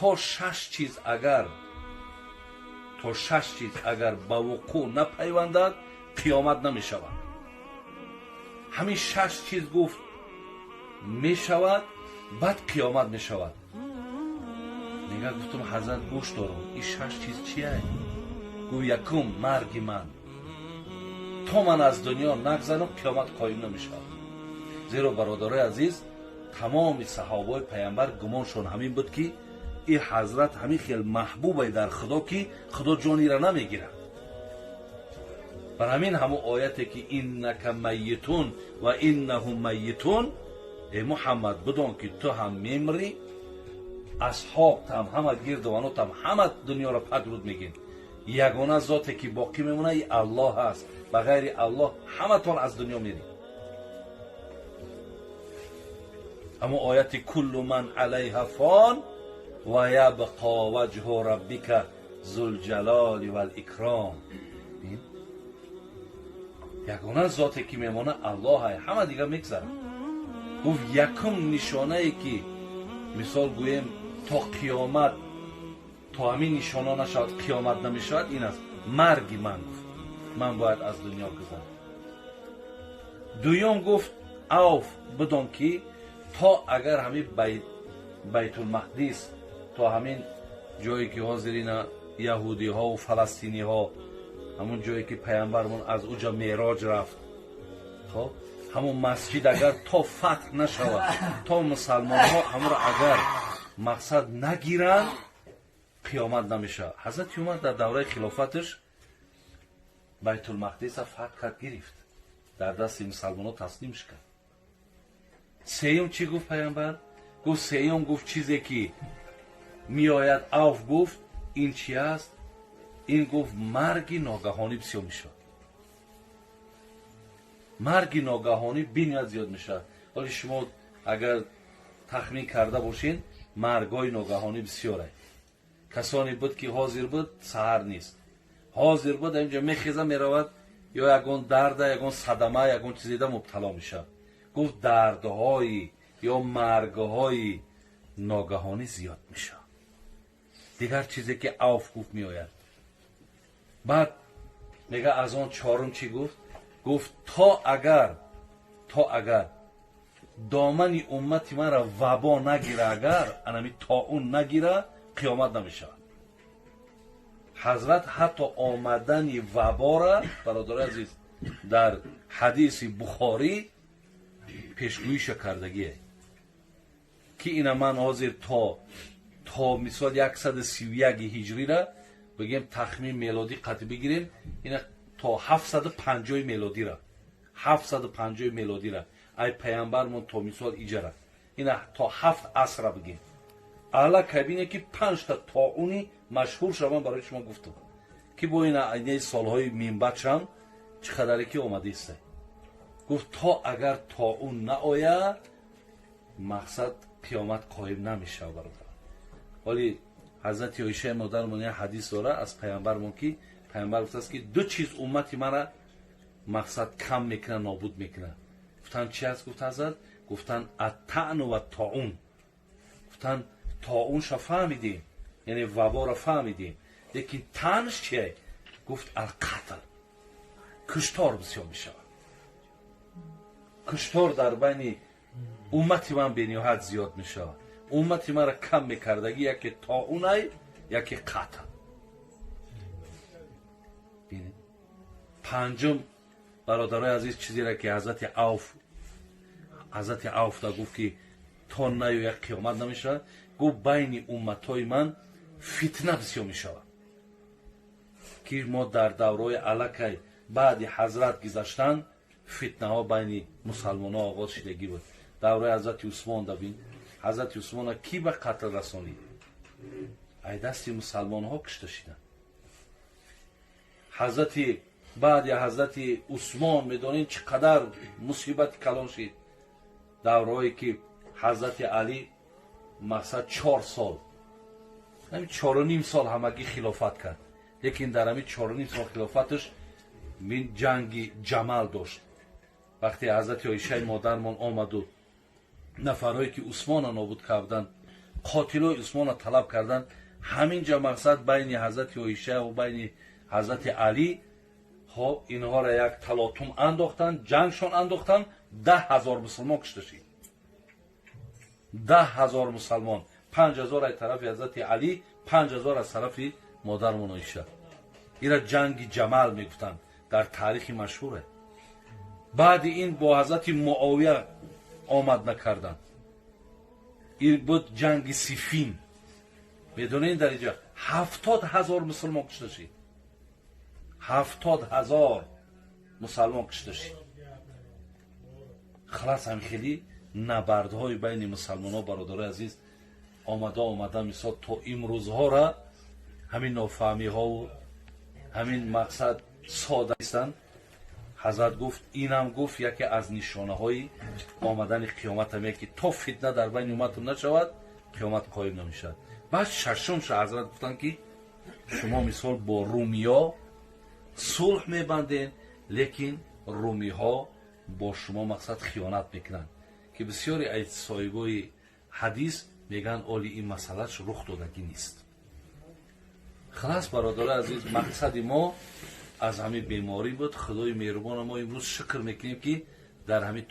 تو شش چیز اگر به وقوع نپیوندد قیامت نمی شود. همین شش چیز گفت می شود بعد قیامت می شود. نگاه گفتم حضرت گوش دارم این شش چیز چیه؟ گو یکم مرگ من، تا من از دنیا نگذرم قیامت قایم نمی شود. زیرا برادرای عزیز تمام صحابه پیامبر گمانشون همین بود که این حضرت همین خیلی محبوبه در خدا که خدا جانی را نمیگیره. بر همین همون آیتی که اینک میتون و اینهم میتون، ای محمد بدون که تو هم میمری، اصحاب هم همه گردوانات هم همه دنیا را پدرود میگین. یگانه ذاتی که باقی میمونه ای الله هست، بغیر الله همه تون از دنیا میرید. اما آیت کل من علیها فان و یبقا وجه ربک ذوالجلال والاکرام. یگانه ذاتی که میمونه الله، همه دیگه میگذره. گفت یکم نشانه ای که مثال گویم تا قیامت، تا همین نشانه نشود قیامت نمیشود، این است مرگ من. گفت من باید از دنیا گذرم. دویم گفت اوف بدون که تا اگر همین بیت المقدس، تا همین جایی که حاضرین یهودی ها و فلسطینی ها، همون جایی که پیامبرمون از اوجا معراج رفت، خب همون مسجد اگر تا فتح نشود، تا مسلمان ها همون را اگر مقصد نگیرن قیامت نمیشه. حضرت عمر در دوره خلافتش بیت المقدس فتح کرد، گرفت، در دست مسلمان ها تسلیمش کرد. سیوم چی گفت پیامبر؟ گفت سیوم گفت چیزی که می آید اوف گفت این چی است؟ این گفت مرگ ناگهانی بسیار میشه. مرگ ناگهانی بینیاد زیاد میشه. ولی شما اگر تخمین کرده باشین مرگای ناگهانی بسیاره. کسانی بود که حاضر بود سحر نیست، حاضر بود اینجا میخیزه میرود، یا یگان درد، یگان صدمه، یگان چیزی ده مبتلا میشه. گفت دردهای یا مرگهای ناگهانی زیاد میشه. دیگر چیزی که اوف گفت میآید. بعد میگه از آن چهارم چی گفت؟ گفت تا اگر دامن امتی من را وبا نگیره، اگر انمی طاعون نگیره قیامت نمیشه. حضرت حتی آمدن وبا را برادر عزیز در حدیث بخاری پیشگویی کردگیه که اینا من حاضر تا مثال 131 هجری را بگیم تخمین میلادی قطع بگیریم، اینا تا 750 میلادی را 750 میلادی را ای پیامبرمون تا مثال ایجاره اینا تا 7 عصر را بگیم. اعلی کبینه که 5 تا طاعونی مشهور شدن برای شما گفتم که با این سالهای منبعشان چقدر که اومده است. گفت تا اگر طاعون نآید مقصد قیامت قایم نمیشه برادر. ولی حضرت عایشه مادرمون حدیث داره از پیامبرمون که پیامبر گفته است که دو چیز امتی مرا مقصد کم میکنه، نابود میکنه. گفتن چی است؟ گفت حضرت گفتن الطعن و الطاعون. گفتن طاعون شو فهمیدیم، یعنی وبا را فهمیدیم، لیکن طعنش چیه؟ گفت القتل، کشتار بسیار میشود. کشتار در بین امتی من بنیهایت زیاد میشه. امتی من را کم میکردگی یکی طاعون یکی قتل. پنجم برادرای عزیز چیزی را که حضرت عوف دا گفت که تا نیاید قیامت نمیشه، گفت بین امتای من فتنه بسیار میشود که ما در دورای علکه بعد حضرت گذشتن فتنه ها بین مسلمان ها آغاز شدگی بود. دوره حضرت عثمان دا بین، حضرت عثمان ها کی به قتل رسانید؟ ای دستی مسلمان ها کشته شدن. بعد حضرت عثمان میدانین چقدر مصیبت کلان شد. دورهایی که حضرت علی مقصد 4 سال، همین 4.5 سال همگی خلافت کرد، لیکن در همین 4.5 سال خلافتش من جنگ جمل داشت. وقتی حضرت عایشه مادرمان آمد و نفرهایی که عثمان نابود کردند قاتلای عثمان را طلب کردن. همینجا مقصد بین حضرت عایشه و بین حضرت علی، خب اینها را یک تلاطم انداختن، جنگشان انداختن. 10,000 مسلمان کشته شد. 10,000 مسلمان، 5,000 از طرف حضرت علی، 5,000 از طرف مادر عایشه. این را جنگ جمل میگفتند، در تاریخ مشهوره. بعد این با حضرت معاویه آمد نکردند. این بود جنگ صفین. میدونین در اینجا 70,000 مسلمان کشته شد. 70,000 مسلمان کشته شد. خلاص هم خیلی نبردهای بین مسلمان ها برادر عزیز آمده مثال تا امروزها را همین نافهمی ها و همین مقصد ساده هستند. حضرت گفت، اینم گفت یکی از نشانه های آمدن قیامت هم که تا فتنه در بین امتتون نشود قیامت قایم نمیشد. بعد ششمش حضرت گفتن که شما مثال با رومیا صلح میبندین، لیکن رومی ها با شما مقصد خیانت میکنن، که بسیاری از صاحبای حدیث میگن اولی این مسئلهش رخ دادگی نیست. خلاص برادر عزیز، مقصد ما از همین بیماری بود. خدای مهربان ما امروز شکر میکنیم که در همین